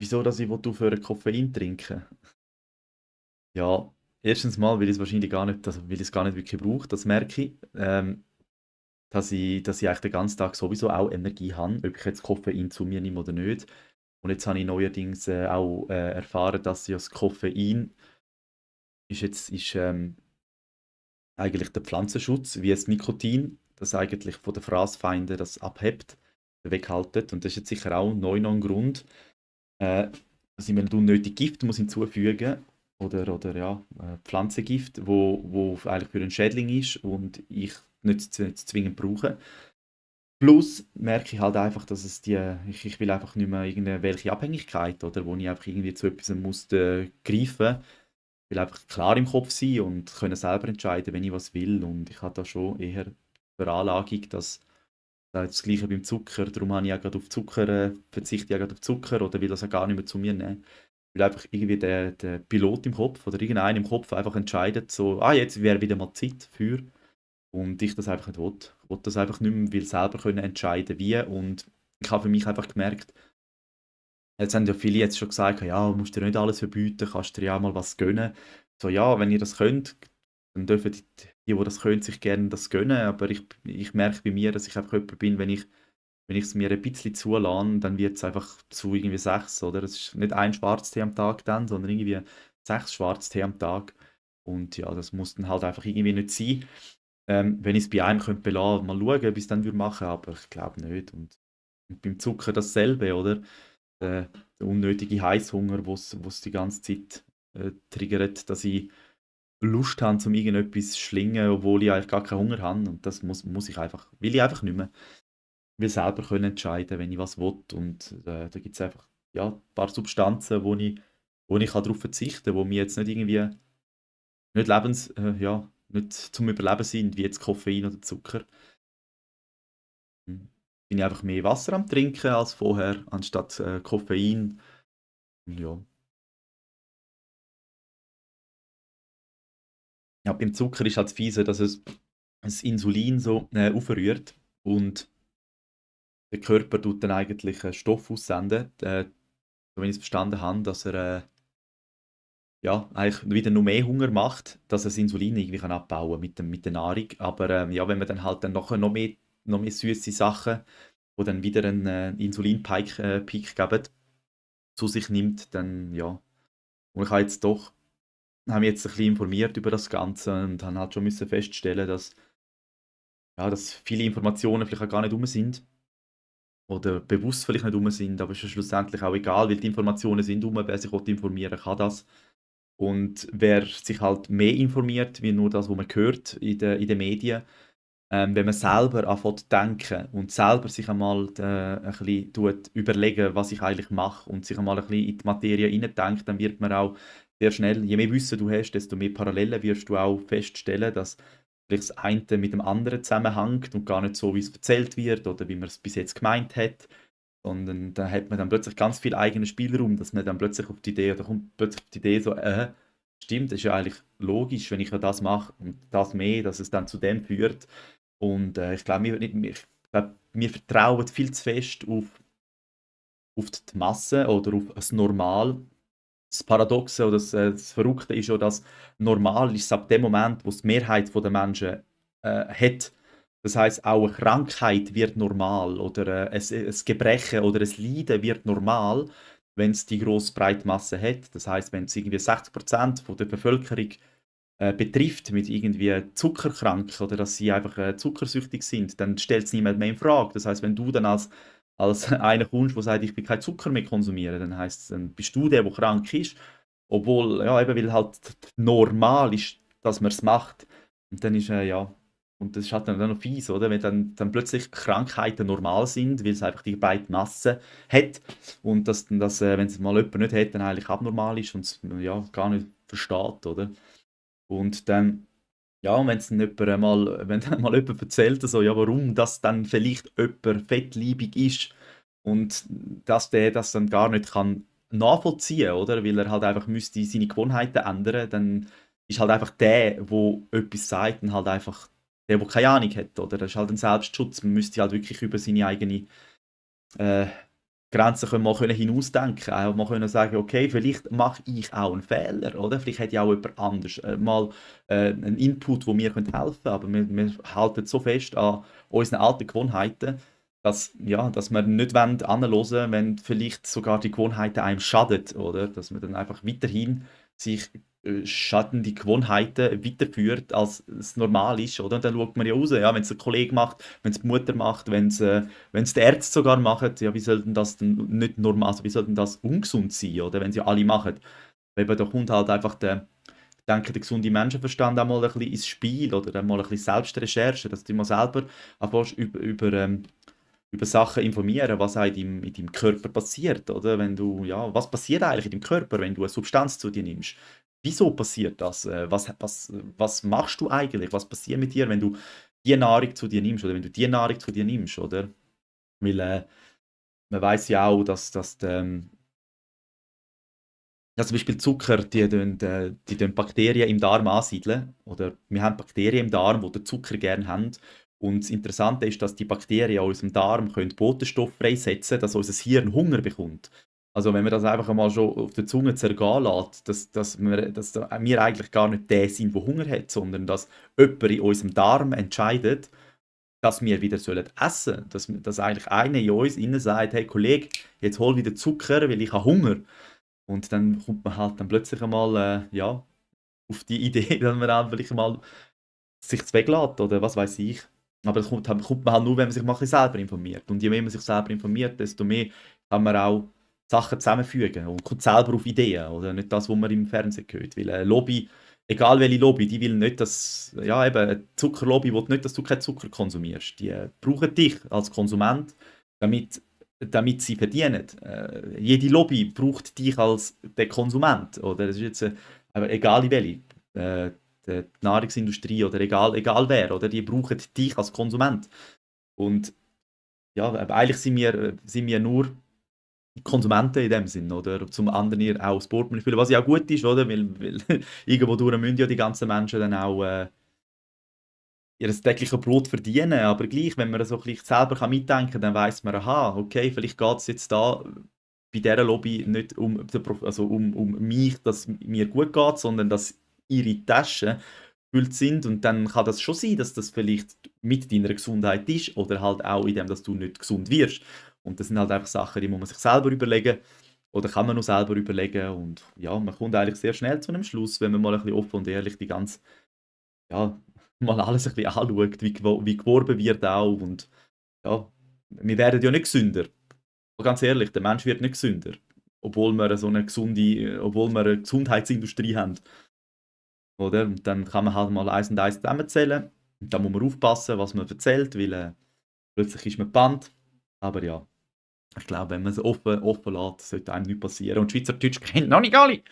Wieso, dass ich aufhören Koffein trinken? Ja, erstens mal, weil ich es wahrscheinlich gar nicht, also weil ich es gar nicht wirklich brauche, das merke ich. Dass ich eigentlich den ganzen Tag sowieso auch Energie habe, ob ich jetzt Koffein zu mir nehme oder nicht. Und jetzt habe ich neuerdings auch erfahren, dass ja das Koffein ist eigentlich der Pflanzenschutz, wie das Nikotin, das eigentlich von den Fraßfeinden das abhebt, weghaltet. Und das ist jetzt sicher auch neu noch ein Grund, dass ich mir nicht unnötig Gift muss hinzufügen oder ja, Pflanzengift, wo eigentlich für einen Schädling ist und ich nicht zwingend brauche. Plus merke ich halt einfach, dass ich will einfach nicht mehr irgendwelche Abhängigkeit, oder, wo ich einfach irgendwie zu etwas muss greifen. Ich will einfach klar im Kopf sein und können selber entscheiden, wenn ich was will. Und ich habe da schon eher Veranlagung, dass das Gleiche beim Zucker, darum habe ich auch gerade auf Zucker, verzichte ich auch gerade auf Zucker oder will das auch gar nicht mehr zu mir nehmen. Weil einfach irgendwie der Pilot im Kopf oder irgendeiner im Kopf einfach entscheidet, so, jetzt wäre wieder mal Zeit für. Und ich das einfach nicht will. Ich will das einfach nicht mehr, will selber können entscheiden, wie. Und ich habe für mich einfach gemerkt, jetzt haben ja viele jetzt schon gesagt, ja, musst dir nicht alles verbieten, kannst dir ja auch mal was gönnen. So, ja, wenn ihr das könnt, dann dürfen die das können, sich gerne das gönnen. Aber ich merke bei mir, dass ich einfach jemand bin, wenn ich es mir ein bisschen zulasse, dann wird es einfach zu irgendwie 6, oder? Es ist nicht ein Schwarztee am Tag dann, sondern irgendwie 6 Schwarztee am Tag. Und ja, das muss dann halt einfach irgendwie nicht sein. Wenn ich es bei einem könnte belassen, mal schauen, ob ich es dann würde machen, aber ich glaube nicht. Und beim Zucker dasselbe, oder? Der unnötige Heißhunger, wo's die ganze Zeit triggert, dass ich Lust habe, um irgendetwas zu schlingen, obwohl ich eigentlich gar keinen Hunger habe. Und das muss ich einfach, will ich einfach nicht mehr. Ich will selber können entscheiden, wenn ich was will. Und da gibt es einfach ja, ein paar Substanzen, wo ich darauf verzichten kann, wo mir jetzt nicht irgendwie nicht ja, nicht zum Überleben sind, wie jetzt Koffein oder Zucker. Bin ich einfach mehr Wasser am Trinken als vorher, anstatt Koffein. Ja. Ja, beim Zucker ist halt das Fiese, dass es das Insulin so aufrührt und der Körper tut dann eigentlich einen Stoff aussenden, so wenn ich es verstanden habe, dass er ja, eigentlich wieder noch mehr Hunger macht, dass er das Insulin irgendwie kann abbauen mit der Nahrung. Aber ja, wenn man dann halt dann nachher noch mehr süße Sachen, die dann wieder einen Insulinpeak Peak geben, zu sich nimmt, dann ja. Und ich habe jetzt doch, habe mich jetzt ein bisschen informiert über das Ganze und habe halt schon müssen feststellen, ja, dass viele Informationen vielleicht auch gar nicht rum sind oder bewusst vielleicht nicht rum sind, aber es ist ja schlussendlich auch egal, weil die Informationen sind rum, wer sich informieren will, kann das. Und wer sich halt mehr informiert, wie nur das, was man hört in den Medien, wenn man selber anfängt zu denken und selber sich einmal ein bisschen überlegen, was ich eigentlich mache und sich einmal ein bisschen in die Materie hineindenkt, dann wird man auch sehr schnell, je mehr Wissen du hast, desto mehr Parallelen wirst du auch feststellen, dass vielleicht das eine mit dem anderen zusammenhängt und gar nicht so, wie es erzählt wird oder wie man es bis jetzt gemeint hat, sondern da hat man dann plötzlich ganz viel eigenen Spielraum, dass man dann plötzlich auf die Idee, oder kommt plötzlich auf die Idee so, stimmt, das ist ja eigentlich logisch, wenn ich ja das mache und das mehr, dass es dann zu dem führt. Und ich glaube, ich glaube, wir vertrauen viel zu fest auf die Masse oder auf das Normal. Das Paradoxe oder das Verrückte ist ja, dass normal ist ab dem Moment, wo es die Mehrheit der Menschen hat. Das heißt, auch eine Krankheit wird normal oder ein Gebrechen oder ein Leiden wird normal, wenn es die grosse breite Masse hat. Das heißt, wenn es irgendwie 60% von der Bevölkerung betrifft mit irgendwie zuckerkrank oder dass sie einfach zuckersüchtig sind, dann stellt es niemand mehr in Frage. Das heißt, wenn du dann als einer kommst, der sagt, ich will keinen Zucker mehr konsumieren, dann heißt dann bist du der krank ist, obwohl, ja, eben, weil halt normal ist, dass man es macht. Und dann ist, ja, und das ist halt dann noch fies, oder? Wenn dann plötzlich Krankheiten normal sind, weil es einfach die breite Masse hat und wenn es mal jemand nicht hat, dann eigentlich abnormal ist und es ja, gar nicht versteht, oder? Und dann, ja, und wenn's dann jemand wenn dann mal jemand erzählt, so, ja, warum das dann vielleicht jemand fettleibig ist und dass der das dann gar nicht kann nachvollziehen, oder? Weil er halt einfach müsste seine Gewohnheiten ändern, dann ist halt einfach der, wo etwas sagt, und halt einfach der, wo keine Ahnung hat, oder? Das ist halt ein Selbstschutz. Man müsste halt wirklich über seine eigene äh, Grenzen können mal können hinausdenken, auch mal können sagen: «Okay, vielleicht mache ich auch einen Fehler», oder? Vielleicht hat ja auch jemand anders, mal, 'n Input, wo mir helfen könnte, aber wir halten so fest an unseren alten Gewohnheiten, dass ja, dass wir nicht hinhören wollen, wenn vielleicht sogar die Gewohnheiten einem schaden, oder? Dass man dann einfach weiterhin sich, schadende Gewohnheiten weiterführt, als es normal ist, oder? Und dann schaut man ja raus, ja, wenn's 'n Kollege macht, wenn's die Mutter macht, wenn's die Ärzte sogar machen, ja, wie soll denn das denn nicht normal, also wie soll denn das ungesund sein, oder? Wenn es ja alle machen. Weil da kommt halt einfach der gesunde Menschenverstand auch mal ein bisschen ins Spiel, oder dann mal ein bisschen Selbstrecherche, dass du dich mal selber anfängst über Sachen informieren, was auch in deinem Körper passiert, oder? Wenn du, ja, was passiert eigentlich in deinem Körper, wenn du eine Substanz zu dir nimmst? Wieso passiert das? Was machst du eigentlich? Was passiert mit dir, wenn du die Nahrung zu dir nimmst oder wenn du die Nahrung zu dir nimmst, oder? Weil man weiß ja auch, ja, zum Beispiel Zucker, die Bakterien im Darm ansiedeln. Oder wir haben Bakterien im Darm, die den Zucker gerne haben. Und das Interessante ist, dass die Bakterien aus dem Darm können Botenstoff freisetzen, dass unser Hirn Hunger bekommt. Also wenn man das einfach einmal schon auf der Zunge zergehen lässt, dass wir eigentlich gar nicht der sind, der Hunger hat, sondern dass jemand in unserem Darm entscheidet, dass wir wieder essen sollen. Dass eigentlich einer in uns innen sagt, hey Kollege, jetzt hol wieder Zucker, weil ich habe Hunger. Und dann kommt man halt dann plötzlich einmal, ja, auf die Idee, dass man dann vielleicht mal sich weglässt oder was weiß ich. Aber das kommt man halt nur, wenn man sich mal ein bisschen selber informiert. Und je mehr man sich selber informiert, desto mehr kann man auch Sachen zusammenfügen und kommt selber auf Ideen, oder nicht das, was man im Fernsehen hört. Weil eine Lobby, egal welche Lobby, die will nicht, dass, ja eben, eine Zuckerlobby will nicht, dass du keinen Zucker konsumierst. Die brauchen dich als Konsument, damit sie verdienen. Jede Lobby braucht dich als der Konsument, oder? Das ist jetzt, aber egal in welche. Die Nahrungsindustrie oder egal wer, oder? Die brauchen dich als Konsument. Und ja, aber eigentlich sind wir nur Konsumenten in dem Sinn, oder? Zum anderen ihr auch das Portemonnaie füllen, was ja auch gut ist, oder? Weil irgendwo durch müssen ja die ganzen Menschen dann auch ihr tägliches Brot verdienen. Aber gleich, wenn man so ein bisschen selber mitdenken kann, dann weiß man, aha, okay, vielleicht geht es jetzt da bei dieser Lobby nicht um mich, dass mir gut geht, sondern dass ihre Taschen gefüllt sind. Und dann kann das schon sein, dass das vielleicht mit deiner Gesundheit ist oder halt auch in dem, dass du nicht gesund wirst. Und das sind halt einfach Sachen, die muss man sich selber überlegen oder kann man nur selber überlegen. Und ja, man kommt eigentlich sehr schnell zu einem Schluss, wenn man mal ein bisschen offen und ehrlich die ganze, ja, mal alles ein bisschen anschaut, wie geworben wird auch. Und ja, wir werden ja nicht gesünder. Aber ganz ehrlich, der Mensch wird nicht gesünder. Obwohl wir eine Gesundheitsindustrie haben. Oder? Und dann kann man halt mal eins und eins zusammenzählen. Und dann muss man aufpassen, was man erzählt, weil plötzlich ist man gebannt. Aber ja, ich glaube, wenn man es offen lässt, sollte einem nichts passieren. Und Schweizerdeutsch kennt noch nicht alle.